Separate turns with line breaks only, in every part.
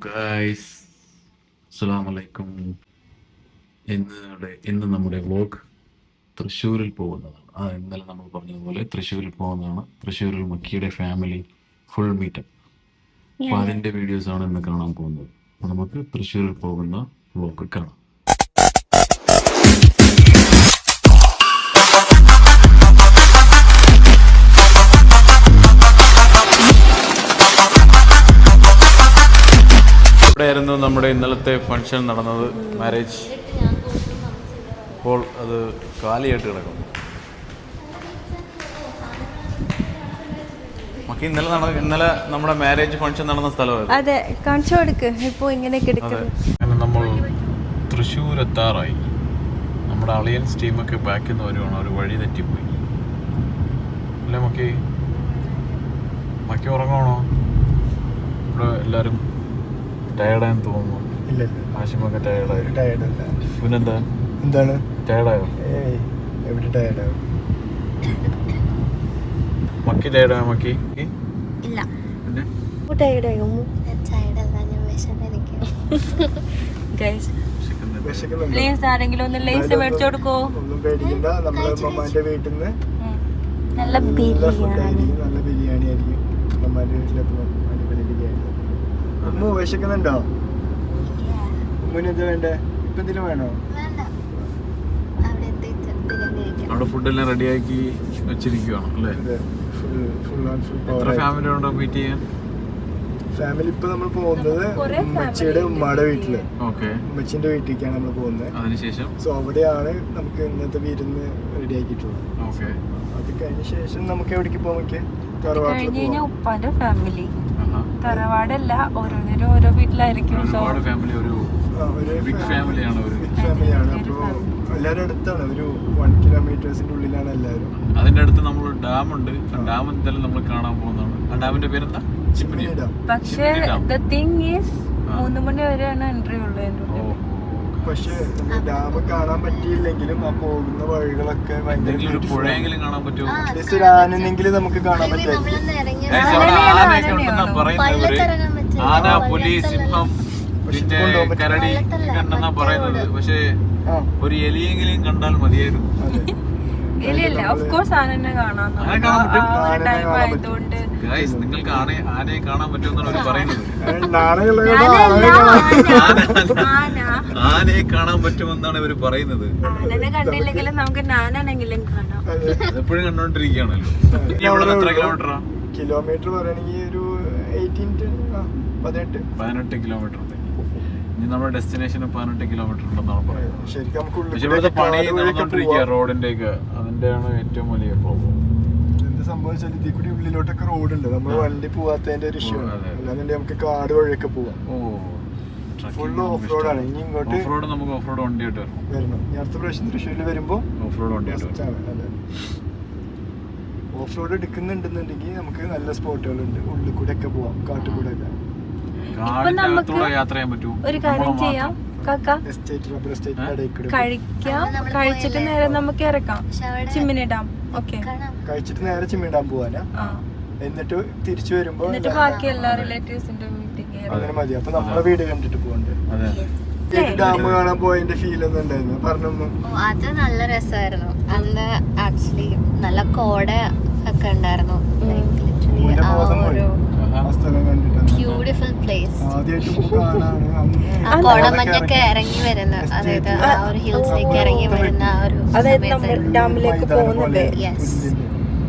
Guys, അസ്സലാമു അലൈക്കും. ഇന്ന് നമ്മുടെ വ്ലോഗ് തൃശ്ശൂരിൽ പോകുന്നതാണ്. ഇന്നലെ നമ്മൾ പറഞ്ഞതുപോലെ തൃശ്ശൂരിൽ പോകുന്നതാണ്. തൃശ്ശൂരിൽ മക്കിയുടെ ഫാമിലി ഫുൾ മീറ്റപ്പ്. അപ്പോൾ അതിൻ്റെ വീഡിയോസാണ് ഇന്ന് കാണാൻ പോകുന്നത്. അപ്പോൾ നമുക്ക് തൃശ്ശൂരിൽ പോകുന്ന വ്ലോഗ് കാണാം. ഇവിടെയായിരുന്നു നമ്മുടെ ഇന്നലത്തെ ഫംഗ്ഷൻ നടന്നത്, മാരേജ്. ഇപ്പോൾ അത് കാലിയായിട്ട് കിടക്കുന്നു. നമുക്ക് ഇന്നലെ നമ്മുടെ മാരേജ് ഫംഗ്ഷൻ നടന്ന സ്ഥലമായിരുന്നു.
അതെ, കാണിച്ചു കൊടുക്ക്. ഇപ്പോൾ ഇങ്ങനെ
അങ്ങനെ നമ്മൾ തൃശ്ശൂർ എത്താറായി. നമ്മുടെ അളിയൻസ് ടീമൊക്കെ ബാക്കിൽ നിന്ന് വരുവാണ്. ഒരു വഴി തെറ്റിപ്പോയി അല്ലേ മക്കി ഉറങ്ങണോ? ഇവിടെ എല്ലാവരും ടയർഡായെന്ന് തോന്നുന്നു. ആശിമൊക്കെ ടയർഡായി. പിന്നെന്താ, എന്താണ് ടയർഡായോ? മക്കി ടയർഡായോ? മക്കി
ഇല്ല,
പിന്നെ
ആരെങ്കിലും ഒന്ന് ലേസ് മേടിച്ചു കൊടുക്കോ?
ഒന്നും പേടിക്കണ്ട, നമ്മുടെ അമ്മമാന്റെ വീട്ടിൽ നിന്ന്
നല്ല
ബിരിയാണി ആയിരിക്കും. അമ്മമാന്റെ വീട്ടിലെത്തുമ്പോൾ അടിപൊളി ബിരിയാണി. ഉമ്മ വിശക്കുന്നുണ്ടോ? ഉമ്മിന് എന്താ വേണ്ടേ? ഇപ്പൊ എന്തെങ്കിലും വേണോ?
അവിടെ ഫുഡെല്ലാം റെഡിയാക്കി വെച്ചിരിക്കുകയാണ് അല്ലേ? എത്ര ഫാമിലി ഉണ്ടോ മീറ്റ് ചെയ്യാൻ?
ഫാമിലി ഇപ്പൊ നമ്മൾ പോകുന്നത് ഉമ്മച്ചിയുടെ ഉമ്മയുടെ വീട്ടില്, ഉമ്മച്ചിന്റെ വീട്ടിലേക്കാണ് നമ്മൾ പോകുന്നത്.
അതിനുശേഷം
സോ അവിടെയാണ് നമുക്ക് ഇന്നത്തെ വിരുന്ന് റെഡി ആക്കിയിട്ടുള്ളത്. അത് കഴിഞ്ഞ ശേഷം നമുക്ക് എവിടേക്ക് പോകാൻ?
ഉപ്പാന്റെ ഫാമിലി, തറവാടല്ല, ഓരോന്നിനും ഓരോ വീട്ടിലായിരിക്കും.
ഫാമിലി ഒരു ബിഗ് ഫാമിലിയാണ്.
അപ്പോൾ എല്ലാവരും അടുത്താണ്, ഒരു 1 കിലോമീറ്റേഴ്സിന്റെ ഉള്ളിലാണ് എല്ലാവരും.
അതിന്റെ അടുത്ത് നമ്മൾ ഡാമുണ്ട്. ഡാം എന്തായാലും നമ്മൾ കാണാൻ പോകുന്നതാണ്. ആ ഡാമിന്റെ പേരെന്താ? ചിമ്മിനി ഡാം.
പക്ഷേ ദ തിങ് ഈസ് 3 മണി വരെയാണ് എൻട്രി ഉള്ളത്.
പക്ഷെ ഡാം കാണാൻ പറ്റിയില്ലെങ്കിലും ആ പോകുന്ന വഴികളൊക്കെ ഭയങ്കര
പുഴയെങ്കിലും കാണാൻ പറ്റുമോ?
അറ്റ്ലീസ്റ്റ് ഒരു ആനെങ്കിലും നമുക്ക് കാണാൻ പറ്റും.
ആനയൊക്കെ ഉണ്ടെന്നാ പറയുന്നത്. ആന, പുലി, സിംഹം, പിന്നെ കരടി കണ്ടെന്നാ പറയുന്നത്. പക്ഷെ ഒരു എലിയെങ്കിലും കണ്ടാൽ മതിയായിരുന്നു.
ഇല്ല, ഓഫ് കോഴ്സ് ആനനെ കാണാൻ ടൈം ആയതുകൊണ്ട്.
നിങ്ങൾക്ക് ആനയെ കാണാൻ പറ്റുമെന്നാണ് അവർ പറയുന്നത്. ആനയെ കാണാൻ പറ്റുമെന്നാണ് ഇവർ പറയുന്നത്.
ആനനെ കണ്ടില്ലെങ്കിലും നമുക്ക് നാനാണെങ്കിലും കാണാം.
എപ്പോഴും കണ്ടോണ്ടിരിക്കുകയാണല്ലോ. ഇവിടെ എത്ര കിലോമീറ്ററാ?
കിലോമീറ്റർ പറയണെങ്കിൽ ഒരു 18
കിലോമീറ്റർ ഉണ്ട്. ഇനി നമ്മുടെ ഡെസ്റ്റിനേഷൻ 18 കിലോമീറ്റർ ഉണ്ടെന്നാണ് പറയുന്നത്.
ശരിക്കും
പക്ഷെ ഇവിടുത്തെ പണി നടന്നുകൊണ്ടിരിക്കുക റോഡിന്റെ ഒക്കെ. അതിന്റെയാണ് ഏറ്റവും വലിയ പ്രോബ്ലം.
എന്ത് സംഭവിച്ചാൽ ഇതിൽ കൂടി ഉള്ളിലോട്ടൊക്കെ റോഡുണ്ട്, നമ്മൾ വണ്ടി പോവാത്തതിന്റെ ഒരു ഇഷ്യൂ. അല്ലാന്നുണ്ടെങ്കിൽ നമുക്ക് കാട് വഴിയൊക്കെ പോവാം. ഫുള്ള് ഓഫ് റോഡാണ്. ഇനി ഇങ്ങോട്ട്
നമുക്ക് ഓഫ് റോഡ് വണ്ടിയായിട്ട്
വരണം. ഞാൻ അടുത്ത പ്രാവശ്യം തൃശ്ശൂരിൽ വരുമ്പോ
ഓഫ് റോഡ് വണ്ടിയായിട്ട്
ഓഫ് റോഡ് എടുക്കുന്നുണ്ടെന്നുണ്ടെങ്കിൽ നമുക്ക് നല്ല സ്പോട്ടുകളുണ്ട്. ഉള്ളിൽ കൂടെ ഒക്കെ പോവാം, കാട്ടിൽ കൂടെ ഒക്കെ.
യാത്ര ചെയ്യാൻ പറ്റും.
ഒരു കാര്യം ചെയ്യാം, കഴിച്ചിട്ട് നേരെ നമുക്ക് ഇറക്കാം ചിമ്മിനി ഡാം.
കഴിച്ചിട്ട് നേരെ ചിമ്മിനി ഡാം പോവാനാ. എന്നിട്ട് തിരിച്ചു വരുമ്പോ
ബാക്കി എല്ലാ റിലേറ്റീവ്സിന്റെ വീട്ടിലേക്ക്
അങ്ങനെ മതി. അപ്പൊ നമ്മളെ വീട് കണ്ടിട്ട് പോകണ്ടേ? ഡാം കാണാൻ പോയതിന്റെ ഫീൽ ഒന്നും ഉണ്ടായിരുന്നു? പറഞ്ഞു.
അത് നല്ല രസമായിരുന്നു. അന്ന് ആക്ച്വലി നല്ല കോട ഒക്കെ ഉണ്ടായിരുന്നു. Beautiful place. കോടമഞ്ഞൊക്കെ ഇറങ്ങി വരുന്ന, അതായത് ആ ഒരു ഹിൽസിലേക്ക് ഇറങ്ങി വരുന്ന ആ ഒരു
ഡാമിലേക്ക് പോകുന്നുണ്ട്.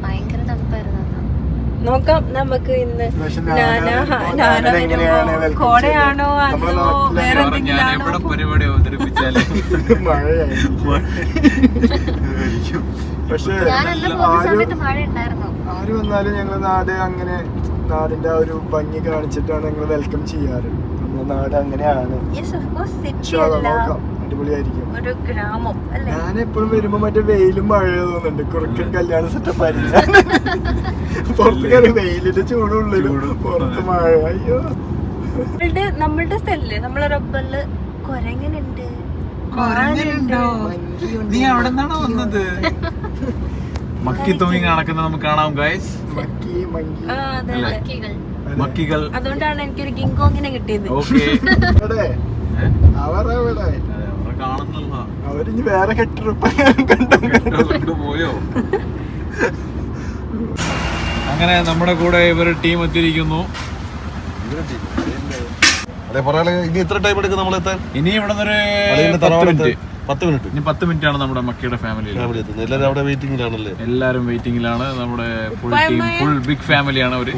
ഭയങ്കര തണുപ്പായിരുന്നു.
നോക്കാം നമുക്ക് ഇന്ന് കോടയാണോ അതോ വേറെ എന്തെങ്കിലും
പരിപാടി അവതരിപ്പിച്ചാലേ
പക്ഷെ ആര് വന്നാലും ഞങ്ങളെ നാട് അങ്ങനെ, നാടിന്റെ ആ ഒരു ഭംഗി കാണിച്ചിട്ടാണ് ഞങ്ങൾ വെൽക്കം ചെയ്യാറ്. നമ്മുടെ നാട് അങ്ങനെയാണ്. അടിപൊളിയായിരിക്കും. ഞാൻ എപ്പോഴും വരുമ്പോ മറ്റേ വെയിലും മഴയോ തോന്നുന്നുണ്ട്. കുറുക്കൻ കല്യാണ സെറ്റപ്പ് ആയിരിക്കും. പുറത്ത് കയറി വെയിലിന്റെ ചൂടുള്ളിലും പുറത്ത് മഴ. അയ്യോ,
നമ്മളുടെ സ്ഥലല്ലേ, നമ്മളെ റബ്ബറില് കൊരങ്ങനുണ്ട്.
നീ അവിടെ നിന്നാണോ വന്നത്? മക്കി തൂങ്ങി നടക്കുന്നത് നമുക്ക് കാണാം ഗൈസ്. മക്കികൾ.
അതുകൊണ്ടാണ് എനിക്കൊരു കിങ്കോങ്ങിനെ കിട്ടിയത്.
ഓക്കെ,
ഇവിടെ അവരവിടെ
കാണുന്നില്ല.
അവരിഞ്ഞ് വേറെ കെട്ടിറപ്പ്
പോയോ? അങ്ങനെ നമ്മുടെ കൂടെ ഇവര് ടീം എത്തിയിരിക്കുന്നു.
ഇനി എത്ര ടൈം എടുക്കും നമ്മളെത്താൻ?
ഇനി ഇവിടെ ഒരു
10 മിനിറ്റ്.
ഇനി 10 മിനിറ്റ് ആണ് നമ്മുടെ മക്കിയുടെ ഫാമിലി.
എല്ലാവരും അവിടെ വെയിറ്റിംഗിലാണല്ലേ?
എല്ലാരും വെയിറ്റിംഗിലാണ്. നമ്മുടെ ഫുൾ ടീം, ഫുൾ ബിഗ് ഫാമിലിയാണ് അവര്.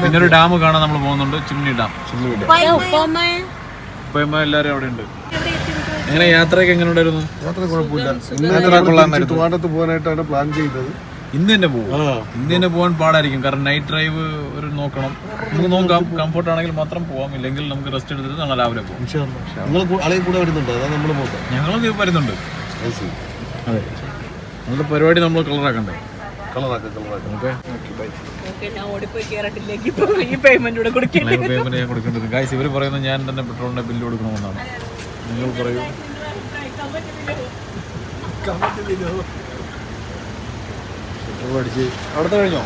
പിന്നെ ഒരു ഡാം കാണാൻ നമ്മൾ പോകുന്നുണ്ട്, ചിമ്മിനി ഡാം. ഉപ്പയമ്മ എല്ലാരും അവിടെ ഉണ്ട്. എങ്ങനെ യാത്രയൊക്കെ എങ്ങനെ ഉണ്ടായിരുന്നു?
യാത്ര കുഴപ്പമില്ല. ട്രിവാൻഡ്രത്ത് പോകാനായിട്ടാണ് പ്ലാൻ ചെയ്തത്.
ഇന്ന് തന്നെ പോകും. ഇന്ന് തന്നെ പോകാൻ പാടായിരിക്കും, കാരണം നൈറ്റ് ഡ്രൈവ് ഒരു നോക്കണം. നമുക്ക് നോക്കാം, കംഫർട്ട് ആണെങ്കിൽ മാത്രം പോവാം, ഇല്ലെങ്കിൽ നമുക്ക് റെസ്റ്റ് എടുത്തിട്ട് നാളെ രാവിലെ പോകും.
നിങ്ങൾ ആളെയും കൂടെ വരുന്നുണ്ടോ? അതാ നമ്മൾ പോകാം.
ഞങ്ങളും വരുന്നുണ്ട്. അതെ, നമ്മുടെ പരിപാടി നമ്മൾ കളറാക്കണ്ടേ? പേയ്മെന്റ് ഞാൻ കൊടുക്കേണ്ടത്. ഗൈസ്, ഇവർ പറയുന്നത് ഞാൻ തന്നെ പെട്രോളിന്റെ ബില്ല് കൊടുക്കണമെന്നാണ്. നിങ്ങൾ പറയൂ. അവിടുത്തെ കഴിഞ്ഞോ?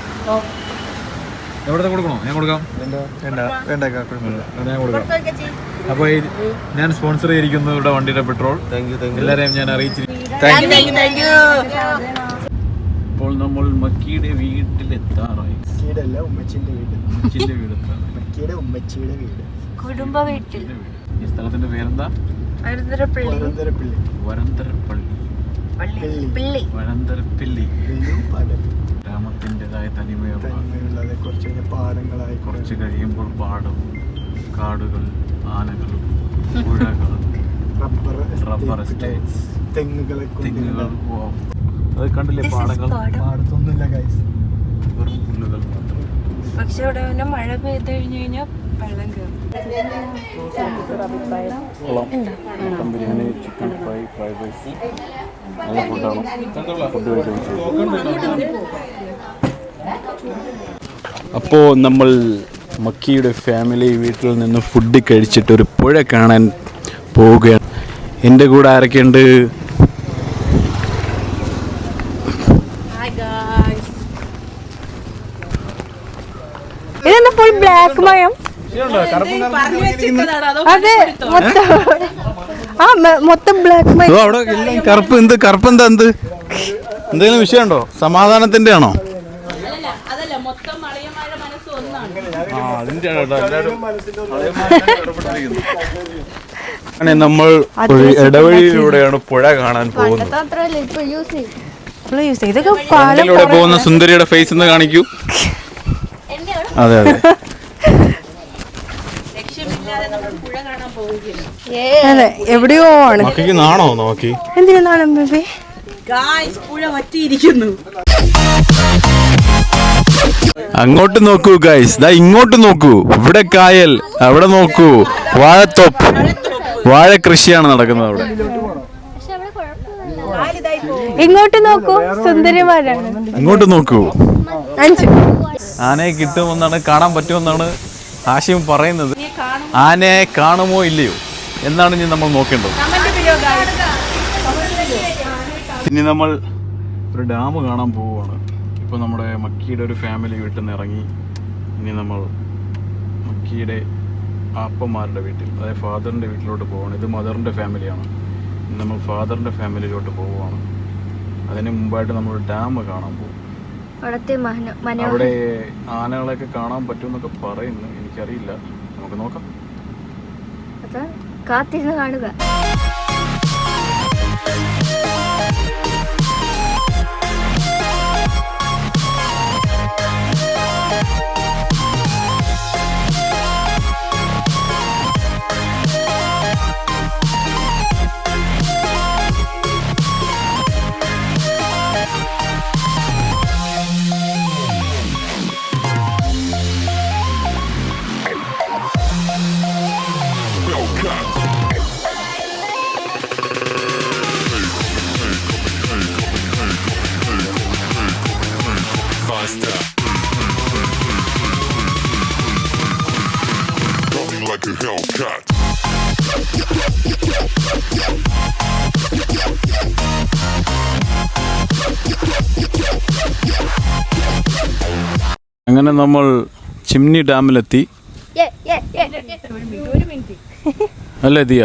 എവിടത്തെ കൊടുക്കണോ? ഞാൻ കൊടുക്കാം. ഞാൻ കൊടുക്കാം. അപ്പൊ ഞാൻ സ്പോൺസർ ചെയ്തിരിക്കുന്നു ഇവിടെ വണ്ടിയുടെ പെട്രോൾ. എല്ലാരെയും ഞാൻ അറിയിച്ചിരിക്കുന്നു. ഇപ്പോൾ നമ്മൾ മക്കിയുടെ വീട്ടിലെത്താറായി. ഉമ്മച്ചിന്റെ വീട്.
കുടുംബ വീട്ടിൽ.
ഈ സ്ഥലത്തിന്റെ പേരെന്താ? വരന്തരപ്പിള്ളി. ഗ്രാമത്തിൻ്റെതായ തനിമയുള്ള, കുറച്ച് കഴിയുമ്പോൾ പാടം, കാടുകൾ, ആനകൾ, പുഴകൾ, റബ്ബർ എസ്റ്റേറ്റ്സ്, തെങ്ങുകൾ. അത് കണ്ടില്ലേ? പാടങ്ങൾ,
പാടത്തൊന്നുമില്ല ഗൈസ്,
വെറും പുല്ലുകൾ മാത്രം.
പക്ഷെ ഇവിടെ പിന്നെ മഴ പെയ്ത് കഴിഞ്ഞു കഴിഞ്ഞാൽ വെള്ളം കയറും.
Mutton biryani, chicken fry, fried rice, നല്ല ഫുഡാണ്. ഫുഡ് കഴിച്ചു. അപ്പോൾ നമ്മൾ മക്കിയുടെ ഫാമിലി വീട്ടിൽ നിന്ന് ഫുഡ് കഴിച്ചിട്ട് ഒരു പുഴ കാണാൻ പോവുകയാണ്. എൻ്റെ കൂടെ ആരൊക്കെയുണ്ട്?
ഇതെന്താ ഫുൾ ബ്ലാക്ക് മയം? അതെ, മൊത്തം ബ്ലാക്ക് മയം.
അവിടെ കറുപ്പ്. എന്ത് കറുപ്പ്? എന്ത് എന്തെങ്കിലും വിഷയമുണ്ടോ? സമാധാനത്തിന്റെ ആണോ? നമ്മൾ ഒരു ഇടവഴിയിലൂടെയാണ് പുഴ കാണാൻ പോകുന്നത്. ഇതിലൂടെ പോകുന്ന സുന്ദരിയുടെ ഫേസ് ഒന്ന് കാണിക്കൂ. അതെ അതെ,
അതെ, എവിടെയോ ആണ്.
മക്കിക്ക് നാണോ? നോക്കി
എന്തിനാണ് ബേബി?
അങ്ങോട്ട് നോക്കൂ ഗൈസ്, ദാ ഇങ്ങോട്ട് നോക്കൂ. ഇവിടെ കായൽ, അവിടെ നോക്കൂ വാഴത്തോപ്പ്. വാഴ കൃഷിയാണ് നടക്കുന്നത് അവിടെ.
ഇങ്ങോട്ട് നോക്കൂ, സുന്ദരിമാരാണ്.
ഇങ്ങോട്ട് നോക്കൂ.
5
ആനയെ കിട്ടുമെന്നാണ്, കാണാൻ പറ്റുമെന്നാണ് ആശയം പറയുന്നത്. ആനയെ കാണുമോ ഇല്ലയോ എന്നാണ് ഇനി നമ്മൾ നോക്കേണ്ടത്. ഇനി നമ്മൾ ഒരു ഡാം കാണാൻ പോവുകയാണ്. ഇപ്പോൾ നമ്മുടെ മക്കിയുടെ ഒരു ഫാമിലി വീട്ടിൽ നിന്ന് ഇറങ്ങി ഇനി നമ്മൾ മക്കിയുടെ അപ്പന്മാരുടെ വീട്ടിൽ, അതായത് ഫാദറിൻ്റെ വീട്ടിലോട്ട് പോവുകയാണ്. ഇത് മദറിൻ്റെ ഫാമിലിയാണ്. ഇനി നമ്മൾ ഫാദറിൻ്റെ ഫാമിലിയിലോട്ട് പോവുകയാണ്. അതിന് മുമ്പായിട്ട് നമ്മൾ ഡാം കാണാൻ പോകും. അവിടെ ആനകളെയൊക്കെ കാണാൻ പറ്റുമെന്നൊക്കെ പറയുന്നു, എനിക്കറിയില്ല. നമുക്ക് നോക്കാം.
കാത്തിരുന്ന് കാണുക.
Like a Hellcat.
അങ്ങനെ നമ്മൾ ചിമ്നി ഡാമിലെത്തി അല്ലേ ദിയ?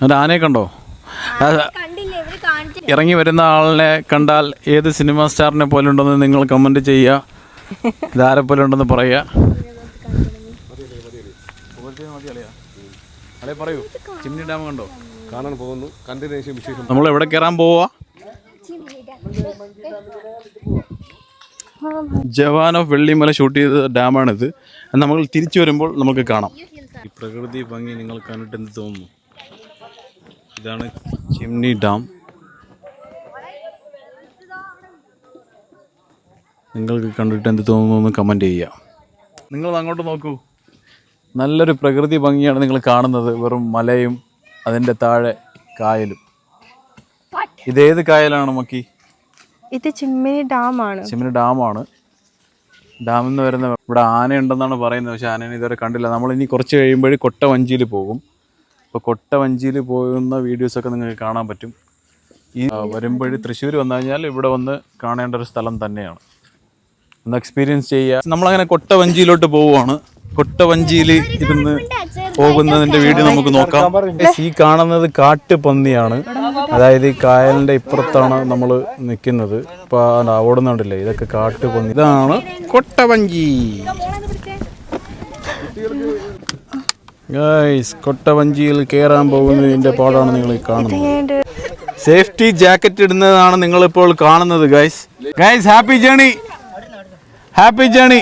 അത് ആനയെ കണ്ടോ? ഇറങ്ങി വരുന്ന ആളിനെ കണ്ടാൽ ഏത് സിനിമ സ്റ്റാറിനെ പോലെ ഉണ്ടെന്ന് നിങ്ങൾ കമൻറ്റ് ചെയ്യുക. ഇതാരെ പോലെ ഉണ്ടെന്ന് പറയുക. പറയൂ, ചിമ്നി ഡാം കണ്ടോ?
കാണാൻ പോകുന്നു. കണ്ടതിന് ശേഷം വിശേഷം.
നമ്മൾ എവിടെ കയറാൻ പോവാ? ജവാൻ ഓഫ് വെള്ളിമല ഷൂട്ട് ചെയ്ത ഡാമാണിത്. നമ്മൾ തിരിച്ചു വരുമ്പോൾ നമുക്ക് കാണാം. ഈ പ്രകൃതി ഭംഗി നിങ്ങൾ കണ്ടിട്ട് എന്ത് തോന്നുന്നു? ഇതാണ് ചിമ്നി ഡാം. നിങ്ങൾക്ക് കണ്ടിട്ട് എന്ത് തോന്നുന്നു എന്ന് കമൻറ്റ് ചെയ്യുക. നിങ്ങൾ അങ്ങോട്ട് നോക്കൂ, നല്ലൊരു പ്രകൃതി ഭംഗിയാണ് നിങ്ങൾ കാണുന്നത്. വെറും മലയും അതിൻ്റെ താഴെ കായലും. ഇതേത് കായലാണ് മക്കി?
ഇത് ചിമ്മിനി ഡാമാണ്.
ചിമ്മിനി ഡാമാണ്. ഡാമിൽ നിന്ന് വരുന്ന ഇവിടെ ആനയുണ്ടെന്നാണ് പറയുന്നത്. പക്ഷേ ആനയെ ഇതുവരെ കണ്ടില്ല. നമ്മളിനി കുറച്ച് കഴിയുമ്പോൾ കൊട്ടവഞ്ചിയിൽ പോകും. അപ്പോൾ കൊട്ടവഞ്ചിയിൽ പോകുന്ന വീഡിയോസൊക്കെ നിങ്ങൾക്ക് കാണാൻ പറ്റും. ഈ വരുമ്പോൾ തൃശ്ശൂർ വന്നു കഴിഞ്ഞാൽ ഇവിടെ വന്ന് കാണേണ്ട ഒരു സ്ഥലം തന്നെയാണ്. ഒന്ന് എക്സ്പീരിയൻസ് ചെയ്യുക. നമ്മളങ്ങനെ കൊട്ടവഞ്ചിയിലോട്ട് പോവുകയാണ്. കൊട്ടവഞ്ചിയിൽ ഇരുന്ന് പോകുന്നതിൻ്റെ വീഡിയോ നമുക്ക് നോക്കാം. ഈ കാണുന്നത് കാട്ടുപന്നിയാണ്. അതായത് ഈ കായലിൻ്റെ ഇപ്പുറത്താണ് നമ്മൾ നിൽക്കുന്നത്. ഇപ്പോൾ ഓടുന്നുണ്ടല്ലേ, ഇതൊക്കെ കാട്ടുപന്നി. ഇതാണ് കൊട്ടവഞ്ചി. ഗൈസ്, കൊട്ടവഞ്ചിയിൽ കയറാൻ പോകുന്നതിൻ്റെ പാടാണ് നിങ്ങൾ കാണുന്നത്. സേഫ്റ്റി ജാക്കറ്റ് ഇടുന്നതാണ് നിങ്ങളിപ്പോൾ കാണുന്നത്. Guys happy journey, happy journey.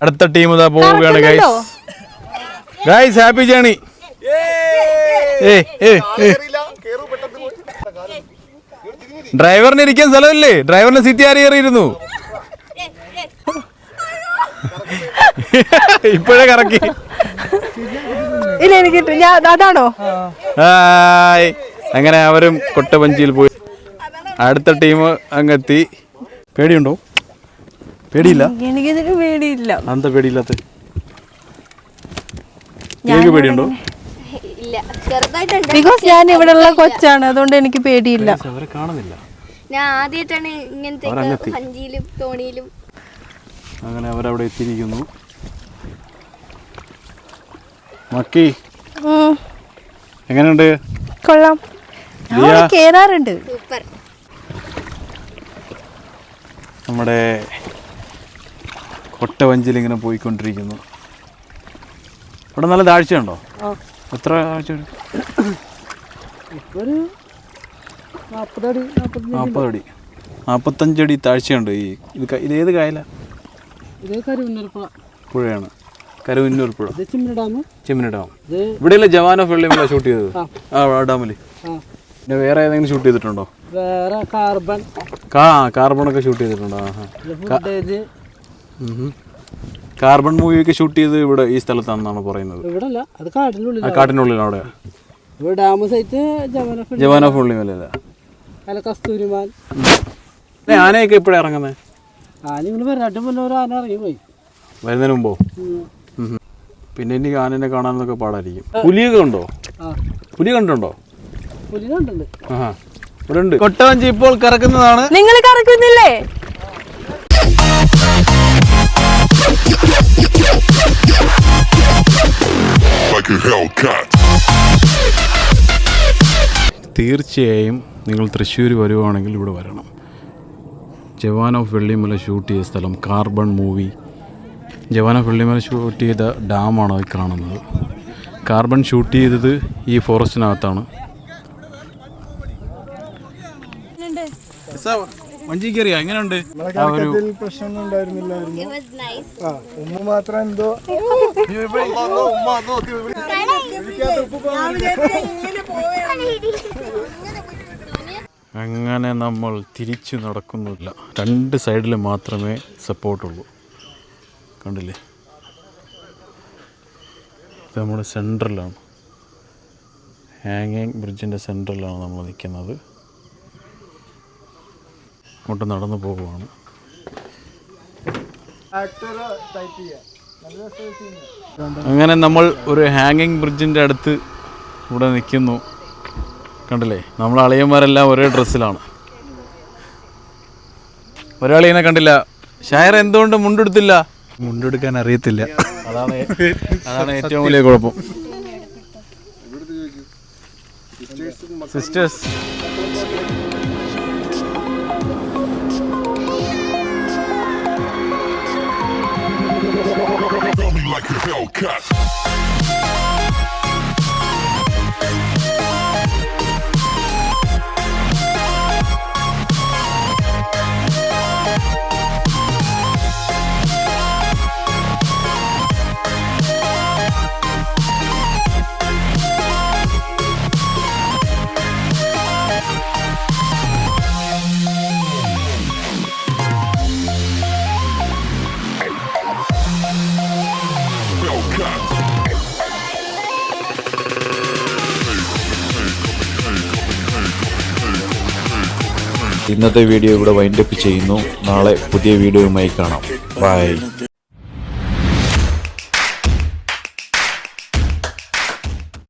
അടുത്ത ടീം ഇതാ പോവുകയാണ്. Guys happy journey. ഡ്രൈവറിന് ഇരിക്കാൻ സ്ഥലമില്ലേ? ഡ്രൈവറിന്റെ സീറ്റ് ആര് കയറിയിരുന്നു? ഇപ്പോഴേ കറക്കി.
അതാണോ?
അങ്ങനെ അവരും കൊട്ടവഞ്ചിയിൽ പോയി. അടുത്ത ടീം അങ്ങെത്തി. പേടിയുണ്ടോ? പേടിയില്ല.
എനിക്കിതിന് പേടിയില്ല.
എന്താ പേടിയില്ലാത്ത? പേടിയുണ്ടോ?
ബിക്കോസ് ഞാൻ ഇവിടെ ഉള്ള കൊച്ചാണ്, അതുകൊണ്ട് എനിക്ക് പേടിയില്ല.
അവരെ കാണുന്നില്ല.
ഞാൻ ആദ്യമായിട്ടാണ് ഇങ്ങനത്തെ വഞ്ചിയിലും തോണിയിലും.
അങ്ങനെ അവരവിടെ എത്തിയിരിക്കുന്നു. മക്കി എങ്ങനെയുണ്ട്?
കൊള്ളാം, കേറാറുണ്ട്.
സൂപ്പർ.
നമ്മുടെ കൊട്ടവഞ്ചിയിൽ ഇങ്ങനെ പോയിക്കൊണ്ടിരിക്കുന്നു. ഇവിടെ നല്ല താഴ്ചയുണ്ടോ? എത്ര താഴ്ച? 40 അടി 45 അടി താഴ്ചയുണ്ട്. ഇതേത് കായല? പുഴയാണ്. കരുവന്നൂർ പുഴ. ചിമ്മിനി ഡാം. ഇവിടെയല്ലേ ജവാൻ ഓഫ് വെള്ളിമല ഷൂട്ട് ചെയ്തത്? ആ ഡാമിൽ. പിന്നെ വേറെ ഏതെങ്കിലും ഷൂട്ട് ചെയ്തിട്ടുണ്ടോ? കാർബണൊക്കെ ഷൂട്ട് ചെയ്തിട്ടുണ്ടോ? കാർബൺ മൂവിയൊക്കെ ഷൂട്ട് ചെയ്ത് ഇവിടെ ഈ സ്ഥലത്താണെന്നാണ് പറയുന്നത്. കാട്ടിനുള്ളിൽ അവിടെ ജവാൻ ഓഫ് വെള്ളിമല. ആനയൊക്കെ എപ്പോഴാണ് ഇറങ്ങുന്നത്? വരുന്നതിന് മുമ്പോ? പിന്നെ എനിക്ക് ആനനെ കാണാനൊക്കെ പാടായിരിക്കും. പുലിയൊക്കെ ഉണ്ടോ? പുലി കണ്ടുണ്ടോ? ഇവിടെ ഉണ്ട്. കൊട്ടവഞ്ചി ഇപ്പോൾ കറക്കുന്നതാണ്.
നിങ്ങൾ കറക്കുന്നില്ലേ?
തീർച്ചയായും നിങ്ങൾ തൃശ്ശൂർ വരുവാണെങ്കിൽ ഇവിടെ വരണം. ജവാൻ ഓഫ് വെള്ളിമല ഷൂട്ട് ചെയ്ത സ്ഥലം carbon movie. Jawan of Vellimala shoot ചെയ്ത ഡാമാണ് അത് കാണുന്നത്. കാർബൺ ഷൂട്ട് ചെയ്തത് ഈ ഫോറസ്റ്റിനകത്താണ്. വഞ്ചി കയറിയാ എങ്ങനെയുണ്ട്?
പ്രശ്നമൊന്നും ഉണ്ടായിരുന്നില്ലായിരുന്നു. ഉമ്മ മാത്രം എന്തോ
അങ്ങനെ നമ്മൾ തിരിച്ചു നടക്കുന്നില്ല. 2 സൈഡിൽ മാത്രമേ സപ്പോർട്ടുള്ളൂ. കണ്ടില്ലേ? ഇത് നമ്മുടെ സെൻട്രലാണ്. ഹാങ്ങിങ് ബ്രിഡ്ജിൻ്റെ സെൻട്രലാണ് നമ്മൾ നിൽക്കുന്നത്. അങ്ങോട്ട് നടന്നു പോകുവാണ്. അങ്ങനെ നമ്മൾ ഒരു ഹാങ്ങിങ് ബ്രിഡ്ജിൻ്റെ അടുത്ത് ഇവിടെ നിൽക്കുന്നു. കണ്ടില്ലേ? നമ്മൾ അളിയന്മാരെല്ലാം ഒരേ ഡ്രസ്സിലാണ്. ഒരാളിനെ കണ്ടില്ല, ഷായർ എന്തുകൊണ്ട് മുണ്ടെടുത്തില്ല?
മുണ്ടെടുക്കാൻ അറിയത്തില്ല.
അതാണ് ഏറ്റവും വലിയ കുഴപ്പം. സിസ്റ്റേഴ്സ് ഇന്നത്തെ വീഡിയോ ഇവിടെ വൈൻഡപ്പ് ചെയ്യുന്നു. നാളെ പുതിയ വീഡിയോയുമായി കാണാം. ബൈ.